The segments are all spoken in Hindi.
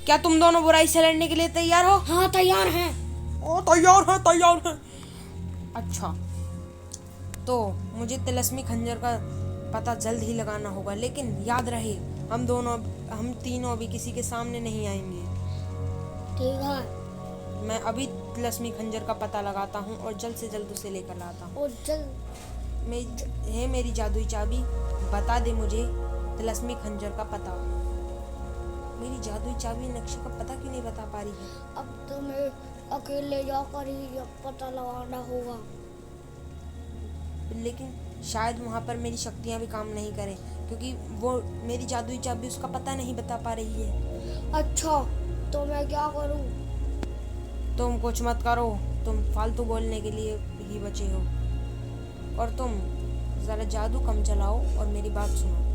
क्या तुम दोनों बुराई से लड़ने के लिए तैयार हो? हाँ तैयार हैं। ओ तैयार है, तैयार है। अच्छा, तो मुझे तिलस्मी खंजर का पता जल्द ही लगाना होगा, लेकिन याद रहे हम तीनों अभी किसी के सामने नहीं आएंगे। ठीक है। मैं अभी तिलस्मी खंजर का पता लगाता हूँ और जल्द से जल्द उसे लेकर लाता हूँ। और जल्द मेरी जादुई चाबी, बता दे मुझे तिलस्मी खंजर का पता। मेरी जादुई चाबी नक्शे का पता क्यों नहीं बता पा रही है? अब तुम्हें अकेले जाकर ही पता लगाना होगा। लेकिन शायद वहाँ पर मेरी शक्तियाँ भी काम नहीं करें, क्योंकि वो मेरी जादुई चाबी उसका पता नहीं बता पा रही है। अच्छा, तो मैं क्या करूँ? तुम कुछ मत करो, तुम फालतू बोलने के लिए ही बचे हो। और तुम ज़रा जादू कम चलाओ और मेरी बात सुनो।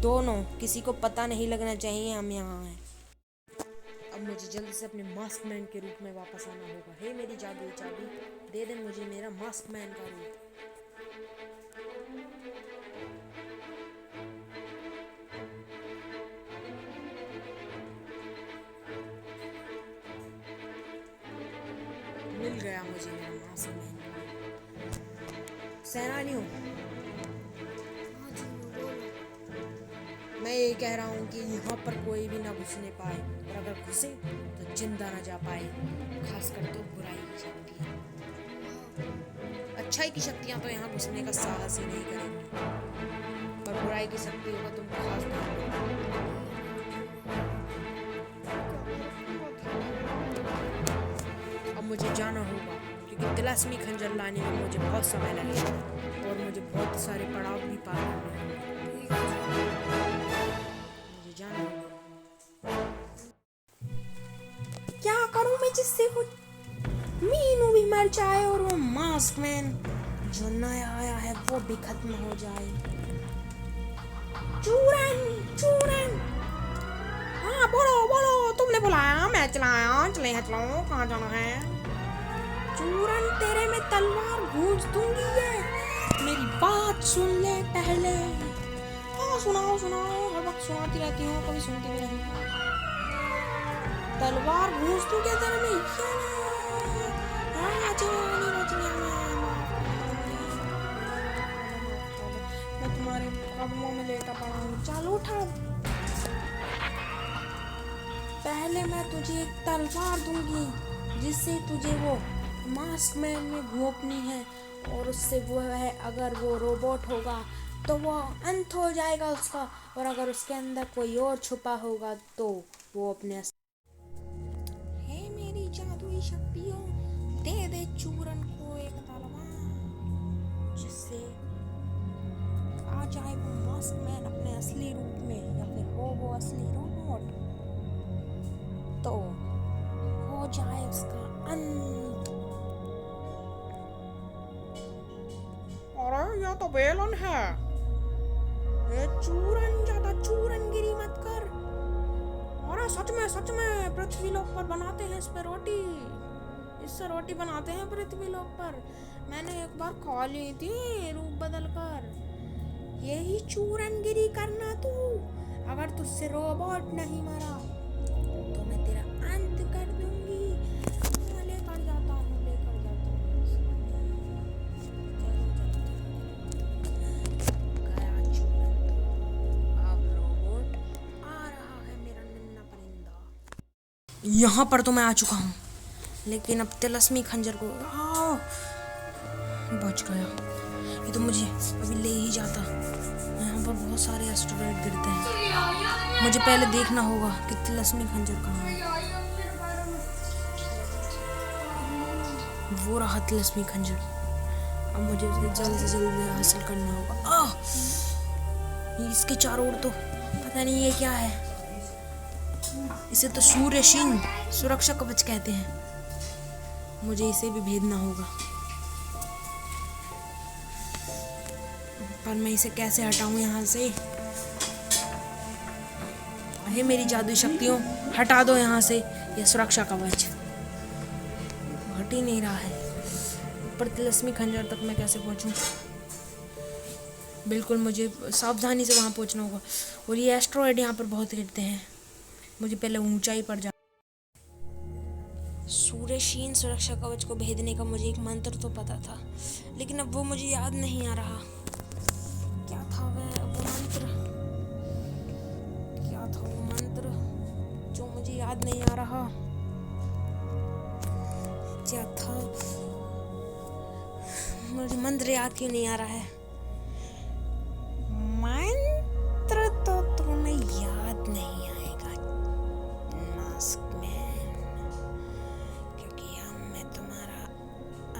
दोनों किसी को पता नहीं लगना चाहिए हम यहाँ हैं। अब मुझे जल्दी से अपने मास्क मैन के रूप में वापस आना होगा। हे मेरी जादुई चाबी, दे दे मुझे मेरा मास्क मैन का रूप। मिल गया मुझे मेरा मास्क मैन। सेनानियों, हाँ जी, बोलो। मैं ये कह रहा हूँ कि यहाँ पर कोई भी ना घुसने पाए, और अगर घुसे तो जिंदा ना जा पाए। खासकर तो बुराई की शक्तियाँ। अच्छाई की शक्तियाँ तो यहाँ घुसने का साहस ही नहीं करेंगी, पर बुराई की शक्तियों का तुम खास ध्यान रखो। अब मुझे जाना होगा, क्योंकि तिलस्मी खंजर लाने में मुझे बहुत समय लगेगा और मुझे बहुत सारे पड़ाव भी पार करने होंगे। मुझे जाना होगा। क्या करूं मैं जिससे वो मीनू भी मर जाए और वो मास्क मैन जो नया आया है वो भी खत्म हो जाए। चूरन चूरन, हाँ बोलो बोलो, तुमने बुलाया, मैं चलाया, चले चलो, कहाँ जाना है? चूरन, तेरे में तलवार गूंज दूंगी ये, मेरी बात सुन ले पहले। हाँ सुनाओ सुनाओ, हर वक्त सुनाती रहती हूँ, कभी सुनती भी नहीं। तलवार गूंज दूं क्या तेरे में? मैं तुम्हारे कदमों में लेटा पड़ा हूँ, चल उठा। पहले मैं तुझे एक तलवार दूंगी जिससे तुझे वो मास्क मैन में घोंपनी है, और उससे वो है, अगर वो रोबोट होगा तो वो अंत हो जाएगा उसका, और अगर उसके अंदर कोई और छुपा होगा तो वो अपने। हे मेरी जादुई शक्तियों, दे दे चूरन को एक तलवार जिससे आ जाए वो मास्क मैन अपने असली रूप में, या फिर वो असली रोबोट, तो हो जाए उसका अंत। अरे ये तो बेलन है। ये चूरन, ज्यादा चूरनगिरी मत कर। अरे सच में पृथ्वी लोक पर बनाते हैं इस पे रोटी, इससे रोटी बनाते हैं पृथ्वी लोक पर। मैंने एक बार खा ली थी रूप बदल कर। यही चूरनगिरी करना तू। अगर तुझसे रोबोट नहीं मरा तो मैं तेरा अंत कर दूंगी। मैं लेकर जाता हूँ। गया चूरन तो अब रोबोट आ रहा है, मेरा नन्हा परिंदा। यहाँ पर तो मैं आ चुका हूँ, लेकिन अब तिलस्मी खंजर को बच गया। ये तो मुझे अभी ले ही जाता। यहाँ पर बहुत सारे एस्टेरॉयड गिरते हैं, मुझे पहले देखना होगा कि तिलस्मी खंजर कहाँ है। वो रहा तिलस्मी खंजर। अब मुझे उसे जल्द से जल्द हासिल करना होगा। इसके चारों ओर तो पता नहीं ये क्या है। इसे तो सूर्यशीन सुरक्षा कवच कहते हैं। मुझे इसे भी भेदना होगा, पर मैं इसे कैसे हटाऊं यहाँ से? हे मेरी जादुई शक्तियों, हटा दो यहाँ से यह सुरक्षा कवच। हट ही नहीं रहा है। पर तिलस्मी खंजर तक मैं कैसे पहुँचूं? बिल्कुल मुझे सावधानी से वहाँ पहुँचना होगा। और ये एस्ट्रॉयड यहाँ पर बहुत गिरते हैं, मुझे पहले ऊंचाई पर जा। सूर्यशीन सुरक्षा कवच को भेदने का मुझे एक मंत्र तो पता था, लेकिन अब वो मुझे याद नहीं आ रहा। क्या था वो मंत्र? क्या था वो मंत्र जो मुझे याद नहीं आ रहा? क्या था? मुझे मंत्र याद क्यों नहीं आ रहा है? मंत्र तो तुम्हें याद नहीं आएगा मास्क मैन, क्योंकि मैं तुम्हारा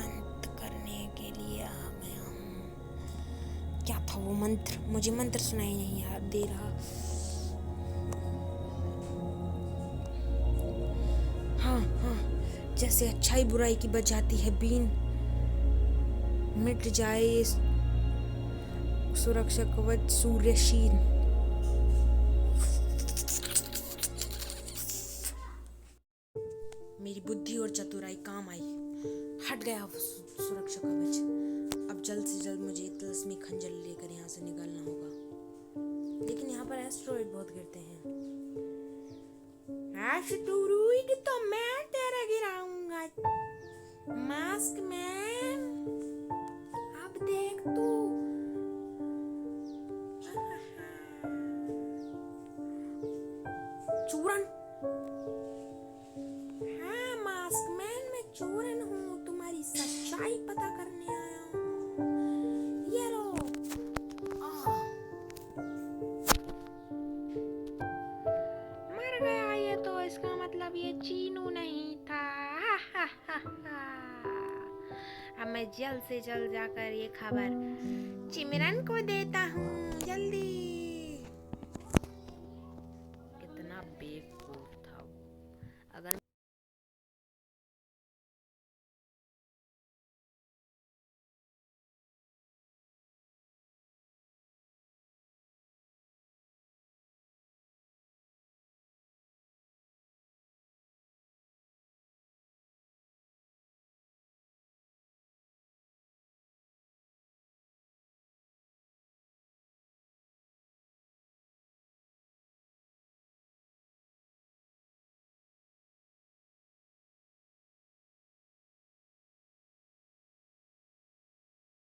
अंत करने के लिए आ गया हूँ। क्या था वो मंत्र? मुझे मंत्र सुनाई नहीं याद दे रहा। हाँ हाँ, जैसे अच्छाई बुराई की बजाती है बीन, मिट जाए सुरक्षा कवच सूर्यशीन। मेरी बुद्धि और चतुराई काम आई। हट गया वो सुरक्षा कवच। अब जल्द से जल्द मुझे तिलस्मी खंजर लेकर यहाँ से निकलना होगा। लेकिन यहाँ पर एस्ट्रॉइड बहुत गिरते हैं। एस्ट्रॉइड तो मैं तेरा गिराऊंगा मास्क मैन। अब देख तू। चूरन। हाँ मास्क मैन, मैं चूरन हूँ, तुम्हारी सच्चाई पता करने आया हूँ। ये लो। मर गया ये तो, इसका मतलब ये चीनू नहीं था। अब मैं जल्द से जल्द जाकर ये खबर चिमरन को देता हूँ। जल्दी।